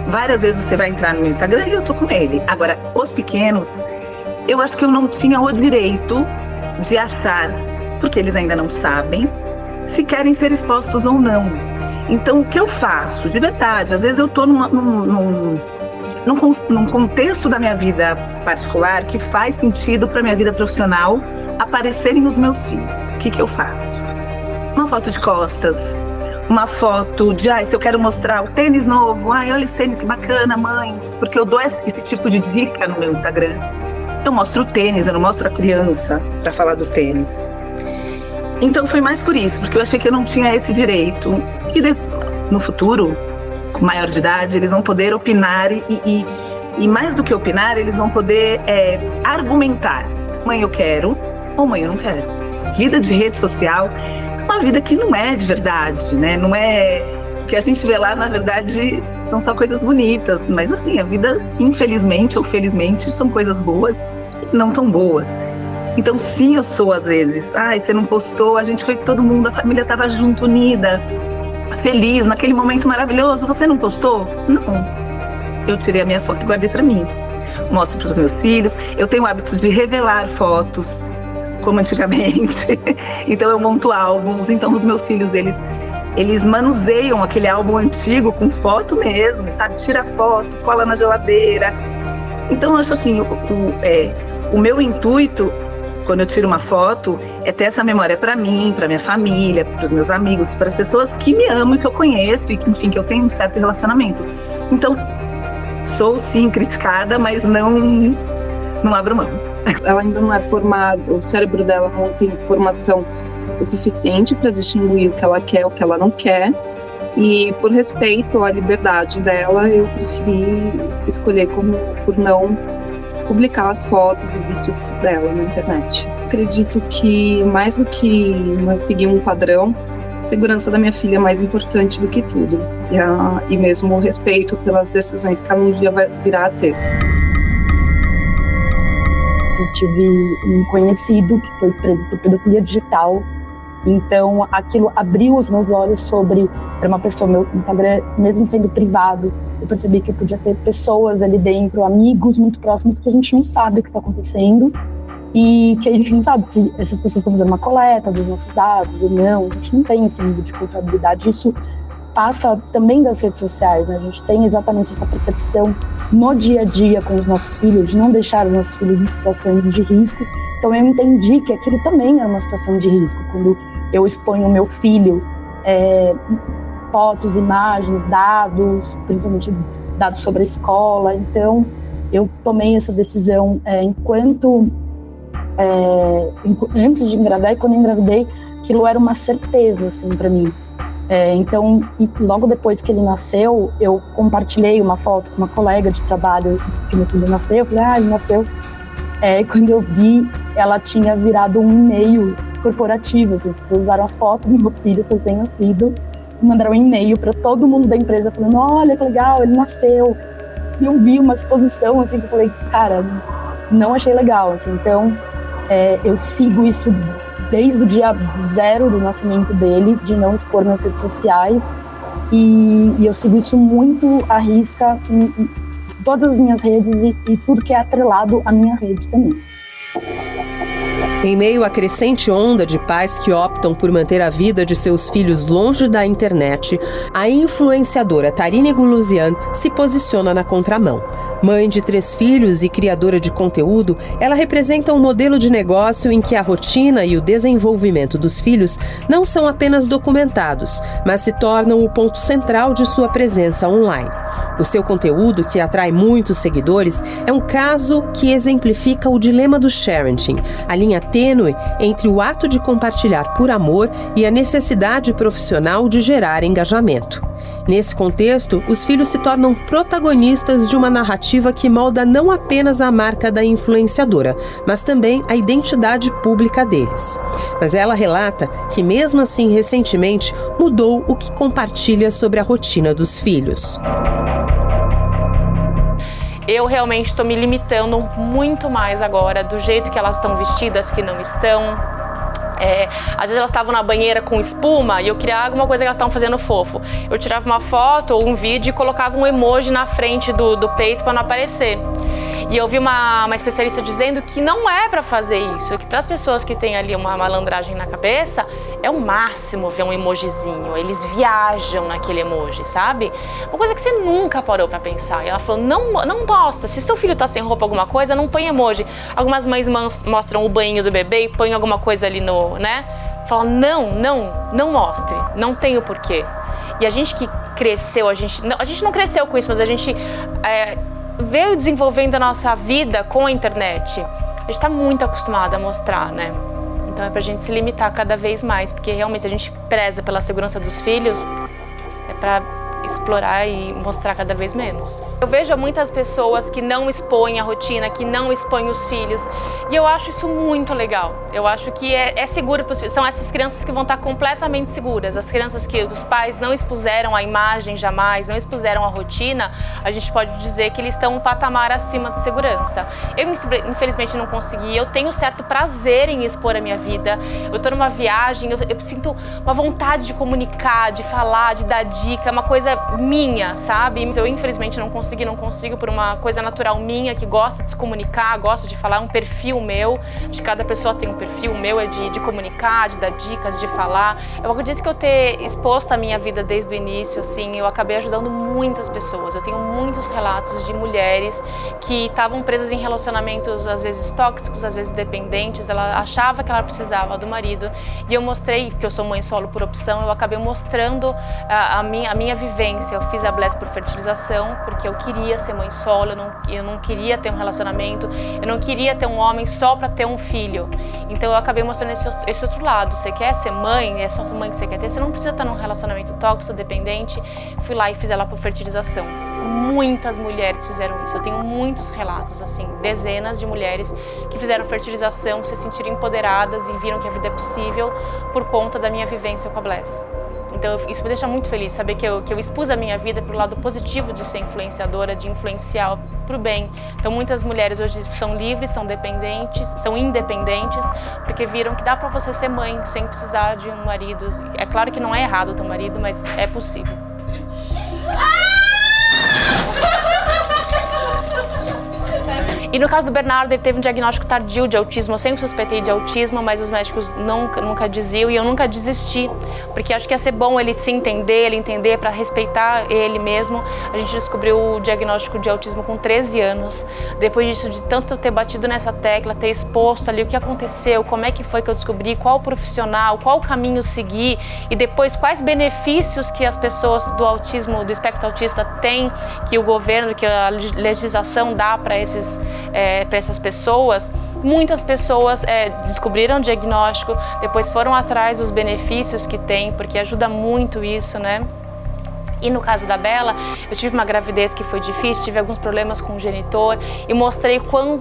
Várias vezes você vai entrar no meu Instagram e eu tô com ele. Agora, os pequenos, eu acho que eu não tinha o direito de achar, porque eles ainda não sabem, se querem ser expostos ou não. Então, o que eu faço? De verdade, às vezes eu estou num contexto da minha vida particular que faz sentido para minha vida profissional aparecerem os meus filhos. O que eu faço? Uma foto de costas, uma foto de, se eu quero mostrar o tênis novo, olha esse tênis que bacana, mães, porque eu dou esse tipo de dica no meu Instagram. Eu mostro o tênis, eu não mostro a criança para falar do tênis. Então foi mais por isso, porque eu achei que eu não tinha esse direito. E no futuro, com maior de idade, eles vão poder opinar e mais do que opinar, eles vão poder argumentar. Mãe, eu quero, ou mãe, eu não quero. Vida de rede social é uma vida que não é de verdade, né? Não é... O que a gente vê lá, na verdade, são só coisas bonitas. Mas assim, a vida, infelizmente ou felizmente, são coisas boas e não tão boas. Então, sim, eu sou às vezes. Você não postou, a gente foi todo mundo, a família estava junto, unida, feliz, naquele momento maravilhoso. Você não postou? Não. Eu tirei a minha foto e guardei para mim. Mostro para os meus filhos. Eu tenho o hábito de revelar fotos, como antigamente. Então, eu monto álbuns. Então, os meus filhos, eles manuseiam aquele álbum antigo com foto mesmo, sabe? Tira foto, cola na geladeira. Então, eu acho assim, o meu intuito, quando eu tiro uma foto, é ter essa memória para mim, para minha família, para os meus amigos, para as pessoas que me amam e que eu conheço e que, enfim, que eu tenho um certo relacionamento. Então, sou sim criticada, mas não abro mão. Ela ainda não é formada, o cérebro dela não tem formação o suficiente para distinguir o que ela quer, o que ela não quer. E por respeito à liberdade dela, eu preferi escolher por não publicar as fotos e vídeos dela na internet. Acredito que, mais do que seguir um padrão, a segurança da minha filha é mais importante do que tudo. E mesmo o respeito pelas decisões que ela um dia vai virar a ter. Eu tive um conhecido que foi preso por pedofilia digital. Então, aquilo abriu os meus olhos sobre... Era uma pessoa, meu Instagram, mesmo sendo privado, eu percebi que eu podia ter pessoas ali dentro, amigos muito próximos, que a gente não sabe o que está acontecendo e que a gente não sabe se essas pessoas estão fazendo uma coleta dos nossos dados ou não. A gente não tem esse nível de culpabilidade. Isso passa também das redes sociais, né? A gente tem exatamente essa percepção no dia a dia com os nossos filhos, de não deixar os nossos filhos em situações de risco. Então eu entendi que aquilo também era uma situação de risco. Quando eu exponho o meu filho, fotos, imagens, dados, principalmente dados sobre a escola. Então eu tomei essa decisão antes de engravidar, e quando eu engravidei, aquilo era uma certeza, assim, para mim. Então, logo depois que ele nasceu, eu compartilhei uma foto com uma colega de trabalho que meu filho nasceu. Eu falei, ele nasceu. Quando eu vi, ela tinha virado um e-mail corporativo. As pessoas usaram a foto do meu filho recém-nascido e mandaram um e-mail para todo mundo da empresa falando, olha que legal, ele nasceu. E eu vi uma exposição, assim, que eu falei, cara, não achei legal, assim. Então, eu sigo isso desde o dia 0 do nascimento dele, de não expor nas redes sociais, e eu sigo isso muito à risca em todas as minhas redes e tudo que é atrelado à minha rede também. Em meio à crescente onda de pais que optam por manter a vida de seus filhos longe da internet, a influenciadora Tarine Guluzian se posiciona na contramão. Mãe de 3 filhos e criadora de conteúdo, ela representa um modelo de negócio em que a rotina e o desenvolvimento dos filhos não são apenas documentados, mas se tornam o ponto central de sua presença online. O seu conteúdo, que atrai muitos seguidores, é um caso que exemplifica o dilema do sharing, a linha tênue entre o ato de compartilhar por amor e a necessidade profissional de gerar engajamento. Nesse contexto, os filhos se tornam protagonistas de uma narrativa que molda não apenas a marca da influenciadora, mas também a identidade pública deles. Mas ela relata que, mesmo assim, recentemente, mudou o que compartilha sobre a rotina dos filhos. Eu realmente estou me limitando muito mais agora do jeito que elas estão vestidas, que não estão. Às vezes elas estavam na banheira com espuma e eu queria alguma coisa que elas estavam fazendo fofo. Eu tirava uma foto ou um vídeo e colocava um emoji na frente do peito para não aparecer. E eu vi uma especialista dizendo que não é para fazer isso, que para as pessoas que têm ali uma malandragem na cabeça, é o máximo ver um emojizinho, eles viajam naquele emoji, sabe? Uma coisa que você nunca parou para pensar. E ela falou, não posta, se seu filho tá sem roupa, alguma coisa, não põe emoji. Algumas mães mostram o banho do bebê e põem alguma coisa ali no, né? Fala, não mostre, não tem o porquê. E a gente que cresceu, a gente não cresceu com isso, mas a gente veio desenvolvendo a nossa vida com a internet. A gente está muito acostumado a mostrar, né? Então é pra gente se limitar cada vez mais, porque realmente a gente preza pela segurança dos filhos, é pra explorar e mostrar cada vez menos. Eu vejo muitas pessoas que não expõem a rotina, que não expõem os filhos, e eu acho isso muito legal. Eu acho que é seguro para os filhos. São essas crianças que vão estar completamente seguras. As crianças que os pais não expuseram a imagem jamais, não expuseram a rotina, a gente pode dizer que eles estão um patamar acima de segurança. Eu, infelizmente, não consegui. Eu tenho certo prazer em expor a minha vida. Eu estou numa viagem, eu sinto uma vontade de comunicar, de falar, de dar dica, uma coisa minha, sabe? Mas eu, infelizmente, não consigo por uma coisa natural minha, que gosta de se comunicar, gosta de falar, um perfil meu, de cada pessoa tem um perfil, o meu é de comunicar, de dar dicas, de falar. Eu acredito que eu ter exposto a minha vida desde o início, assim, eu acabei ajudando muitas pessoas. Eu tenho muitos relatos de mulheres que estavam presas em relacionamentos, às vezes tóxicos, às vezes dependentes. Ela achava que ela precisava do marido, e eu mostrei, porque eu sou mãe solo por opção, eu acabei mostrando a minha vivência. Eu fiz a Bless por fertilização, porque eu queria ser mãe solo, eu não queria ter um relacionamento, eu não queria ter um homem só para ter um filho. Então eu acabei mostrando esse outro lado. Você quer ser mãe, é só mãe que você quer ter, você não precisa estar num relacionamento tóxico, dependente. Fui lá e fiz ela por fertilização. Muitas mulheres fizeram isso. Eu tenho muitos relatos, assim, dezenas de mulheres que fizeram fertilização, que se sentiram empoderadas e viram que a vida é possível por conta da minha vivência com a Bless. Então isso me deixa muito feliz, saber que eu expus a minha vida para o lado positivo de ser influenciadora, de influenciar para o bem. Então muitas mulheres hoje são livres, são independentes, porque viram que dá para você ser mãe sem precisar de um marido. É claro que não é errado ter um marido, mas é possível. E no caso do Bernardo, ele teve um diagnóstico tardio de autismo. Eu sempre suspeitei de autismo, mas os médicos nunca diziam e eu nunca desisti, porque acho que ia ser bom ele se entender, ele entender para respeitar ele mesmo. A gente descobriu o diagnóstico de autismo com 13 anos. Depois disso, de tanto ter batido nessa tecla, ter exposto ali o que aconteceu, como é que foi que eu descobri, qual profissional, qual caminho seguir e depois quais benefícios que as pessoas do autismo, do espectro autista têm, que o governo, que a legislação dá para essas pessoas. Muitas pessoas descobriram o diagnóstico, depois foram atrás dos benefícios que tem, porque ajuda muito isso, né? E no caso da Bela, eu tive uma gravidez que foi difícil, tive alguns problemas com o genitor e mostrei quão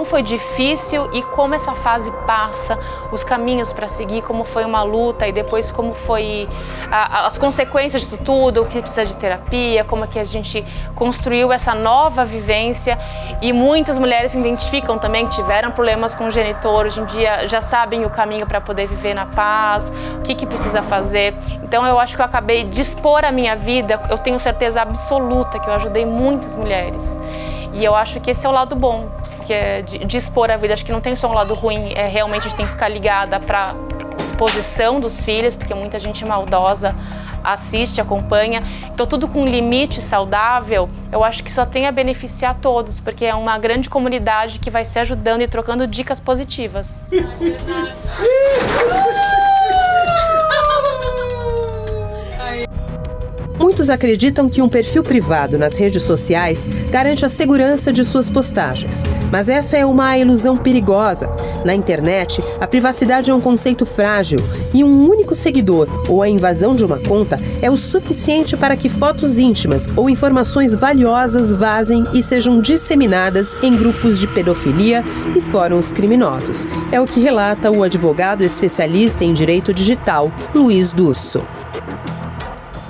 foi difícil e como essa fase passa, os caminhos para seguir, como foi uma luta e depois como foi as consequências disso tudo, o que precisa de terapia, como é que a gente construiu essa nova vivência. E muitas mulheres se identificam também que tiveram problemas com o genitor, hoje em dia já sabem o caminho para poder viver na paz, o que precisa fazer. Então eu acho que eu acabei de expor a minha vida, eu tenho certeza absoluta que eu ajudei muitas mulheres. E eu acho que esse é o lado bom, que é de expor a vida. Acho que não tem só um lado ruim, realmente a gente tem que ficar ligada para exposição dos filhos, porque muita gente maldosa assiste, acompanha. Então tudo com limite saudável, eu acho que só tem a beneficiar todos, porque é uma grande comunidade que vai se ajudando e trocando dicas positivas. Muitos acreditam que um perfil privado nas redes sociais garante a segurança de suas postagens. Mas essa é uma ilusão perigosa. Na internet, a privacidade é um conceito frágil e um único seguidor ou a invasão de uma conta é o suficiente para que fotos íntimas ou informações valiosas vazem e sejam disseminadas em grupos de pedofilia e fóruns criminosos. É o que relata o advogado especialista em direito digital, Luiz Durso.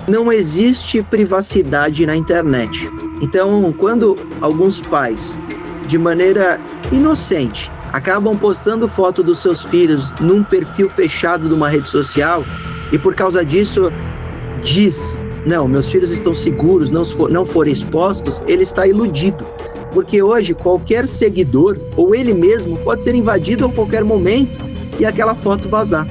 Não existe privacidade na internet. Então, quando alguns pais, de maneira inocente, acabam postando foto dos seus filhos num perfil fechado de uma rede social e por causa disso diz, não, meus filhos estão seguros, não forem expostos, ele está iludido. Porque hoje qualquer seguidor ou ele mesmo pode ser invadido a qualquer momento e aquela foto vazar.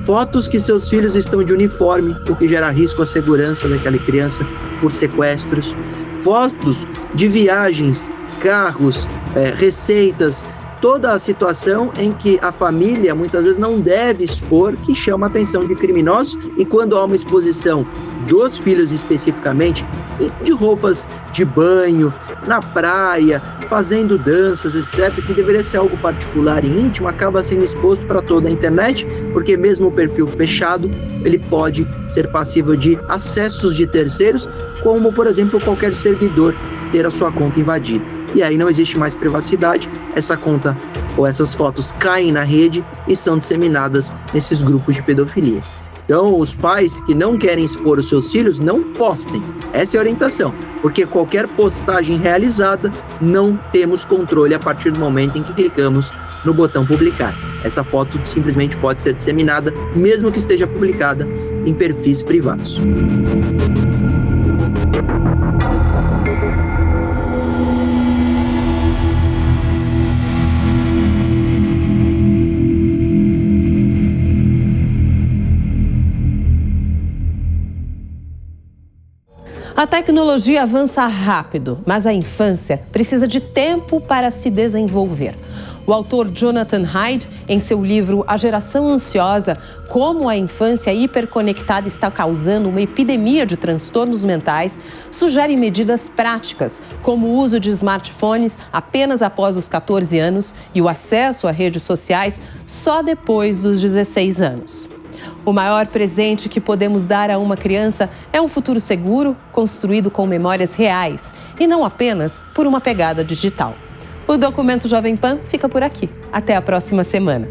Fotos que seus filhos estão de uniforme, o que gera risco à segurança daquela criança por sequestros. Fotos de viagens, carros, receitas, toda a situação em que a família muitas vezes não deve expor, que chama a atenção de criminosos. E quando há uma exposição dos filhos especificamente, de roupas de banho, na praia, fazendo danças, etc., que deveria ser algo particular e íntimo, acaba sendo exposto para toda a internet, porque mesmo o perfil fechado, ele pode ser passível de acessos de terceiros, como, por exemplo, qualquer servidor ter a sua conta invadida. E aí não existe mais privacidade, essa conta ou essas fotos caem na rede e são disseminadas nesses grupos de pedofilia. Então, os pais que não querem expor os seus filhos, não postem. Essa é a orientação, porque qualquer postagem realizada, não temos controle a partir do momento em que clicamos no botão publicar. Essa foto simplesmente pode ser disseminada, mesmo que esteja publicada em perfis privados. A tecnologia avança rápido, mas a infância precisa de tempo para se desenvolver. O autor Jonathan Haidt, em seu livro A Geração Ansiosa, Como a Infância Hiperconectada está causando uma epidemia de transtornos mentais, sugere medidas práticas, como o uso de smartphones apenas após os 14 anos e o acesso a redes sociais só depois dos 16 anos. O maior presente que podemos dar a uma criança é um futuro seguro, construído com memórias reais e não apenas por uma pegada digital. O Documento Jovem Pan fica por aqui. Até a próxima semana.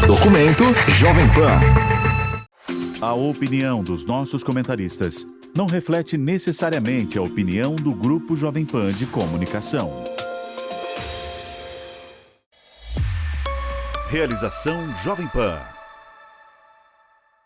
Documento Jovem Pan. A opinião dos nossos comentaristas não reflete necessariamente a opinião do Grupo Jovem Pan de Comunicação. Realização Jovem Pan.